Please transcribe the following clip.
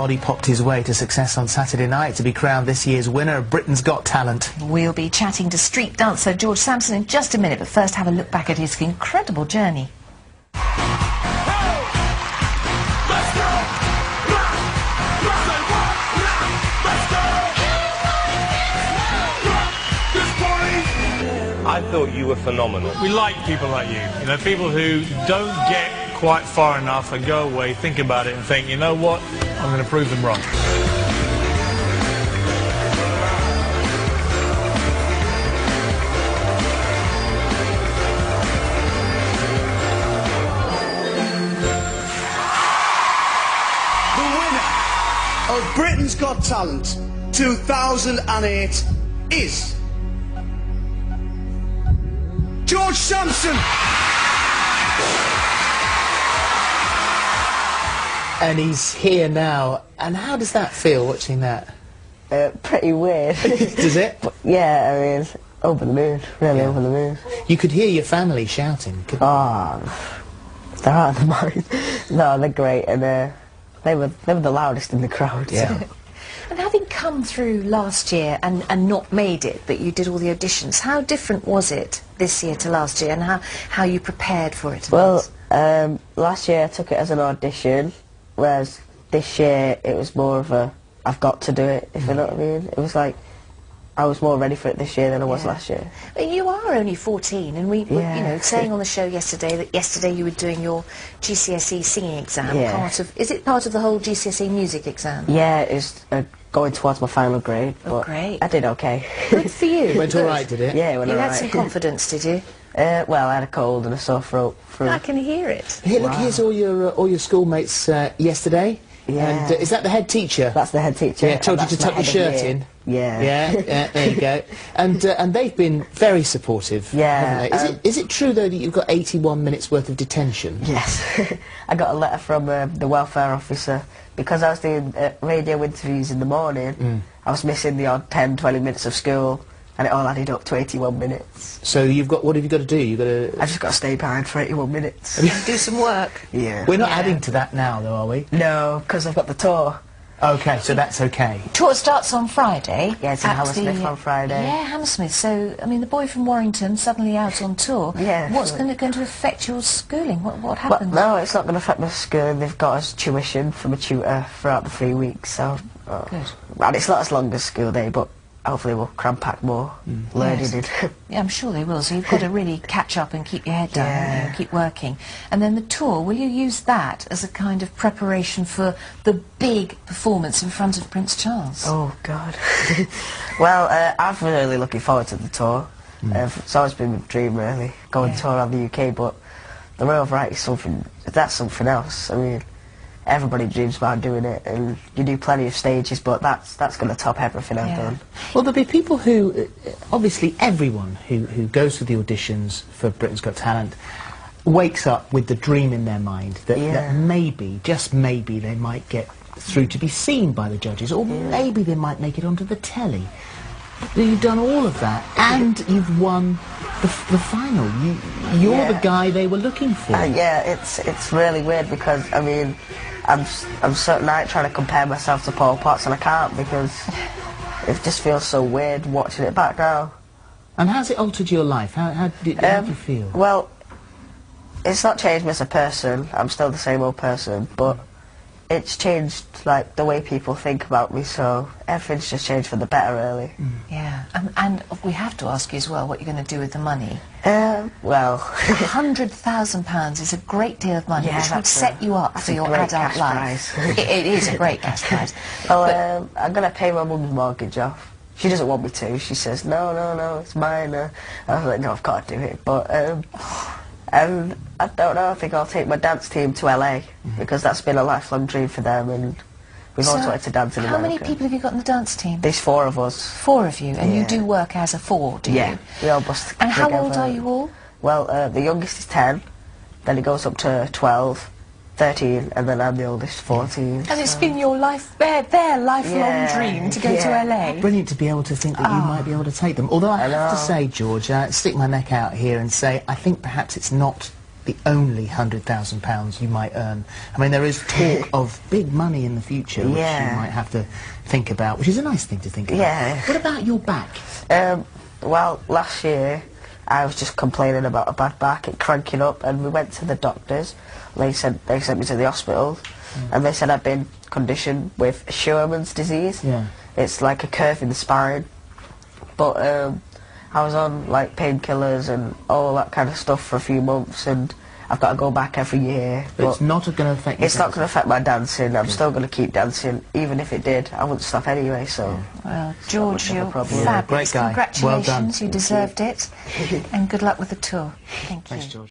body popped his way to success on Saturday night to be crowned this year's winner of Britain's Got Talent. We'll be chatting to street dancer George Sampson in just a minute, but first have a look back at his incredible journey. I thought you were phenomenal. We like people like you. You know, people who don't get quite far enough and go away, think about it and think, you know what, I'm going to prove them wrong. The winner of Britain's Got Talent 2008 is George Sampson. And he's here now. And how does that feel, watching that? Pretty weird. Does it? But, yeah, I mean, over the moon, really over the moon. You could hear your family shouting, couldn't you? They're out of their mind. No, they're great, and they were the loudest in the crowd. Yeah. So. And having come through last year and not made it, but you did all the auditions, how different was it this year to last year, and how you prepared for it? Well, last year I took it as an audition, whereas this year it was more of a, I've got to do it, if you know what I mean. It was like, I was more ready for it this year than I was last year. But you are only 14, and we were, you know, saying on the show yesterday that yesterday you were doing your GCSE singing exam. Yeah. Is it part of the whole GCSE music exam? Yeah, it's going towards my final grade. Oh, but great. I did okay. Good for you. It went all right, did it? Yeah, it went You all had right. some confidence, did you? Well, I had a cold and a sore throat. I can hear it. Here, look, here's all your schoolmates yesterday. Yeah. And is that the head teacher? That's the head teacher. Yeah, told you and to tuck your that's my head shirt of year. in. Yeah. Yeah, there you go. And they've been very supportive. Yeah. Haven't they? Is it true though that you've got 81 minutes worth of detention? Yes. I got a letter from the welfare officer because I was doing radio interviews in the morning. I was missing the odd 10-20 minutes of school, and it all added up to 81 minutes. So you've got, what have you got to do? You've got to... I just got to stay behind for 81 minutes. Do some work. Yeah. We're not adding to that now though, are we? No, because I've got the tour. Okay, so that's okay. Tour starts on Friday. Yeah, it's in Hammersmith on Friday. Yeah, Hammersmith. So, I mean, the boy from Warrington suddenly out on tour. Yeah. What's going to affect your schooling? What happens? Well, no, it's not going to affect my school. They've got us tuition from a tutor throughout the 3 weeks, so... Good. And it's not as long as school day, but hopefully we'll cram pack more learning in. Yeah, I'm sure they will. So you've got to really catch up and keep your head down and keep working. And then the tour, will you use that as a kind of preparation for the big performance in front of Prince Charles? Oh, God. Well, I'm really looking forward to the tour. It's always been a dream, really, going tour around the UK, but the Royal Variety is something, that's something else. I mean, everybody dreams about doing it, and you do plenty of stages, but that's going to top everything I've done. Well, there'll be people who, obviously everyone who goes through the auditions for Britain's Got Talent wakes up with the dream in their mind that, that maybe, just maybe, they might get through to be seen by the judges, or maybe they might make it onto the telly. You've done all of that, and you've won the final. You're the guy they were looking for. Yeah, it's really weird because, I mean, I'm certain night trying to compare myself to Paul Potts, and I can't because it just feels so weird watching it back now. And how's it altered your life? How do you feel? Well, it's not changed me as a person. I'm still the same old person, but it's changed, like, the way people think about me, so everything's just changed for the better, really. Yeah, and we have to ask you as well what you're going to do with the money. Well... £100,000 is a great deal of money, which would set you up for your adult life. It is a great cash prize. Well, I'm going to pay my mum's mortgage off. She doesn't want me to. She says, no, it's mine. I was like, no, I've got to do it. But, and I don't know, I think I'll take my dance team to LA, because that's been a lifelong dream for them, and we've always wanted to dance in America. How many people have you got in the dance team? There's 4 of us. 4 of you, and you do work as a 4, do you? Yeah, we all bust And how together. old are you all? Well, the youngest is 10, then it goes up to 12, 13, and then I'm the oldest, 14. And it's been your their lifelong dream to go to LA. Brilliant to be able to think that you might be able to take them. Although I have to say, George, stick my neck out here and say I think perhaps it's not the only £100,000 you might earn. I mean, there is talk of big money in the future, which you might have to think about, which is a nice thing to think about. Yeah. What about your back? Well, last year I was just complaining about a bad back, it cranking up, and we went to the doctors. They sent me to the hospital, and they said I'd been conditioned with Sherman's disease. Yeah. It's like a curve in the spine. But I was on like painkillers and all that kind of stuff for a few months, and I've got to go back every year. But it's not going to affect. It's not going to affect my dancing. I'm still going to keep dancing, even if it did. I wouldn't stop anyway. So. Well, George, you're problem. fabulous. Great guy. Congratulations, Well done. you deserved it, and good luck with the tour. Thank you. Thanks, George.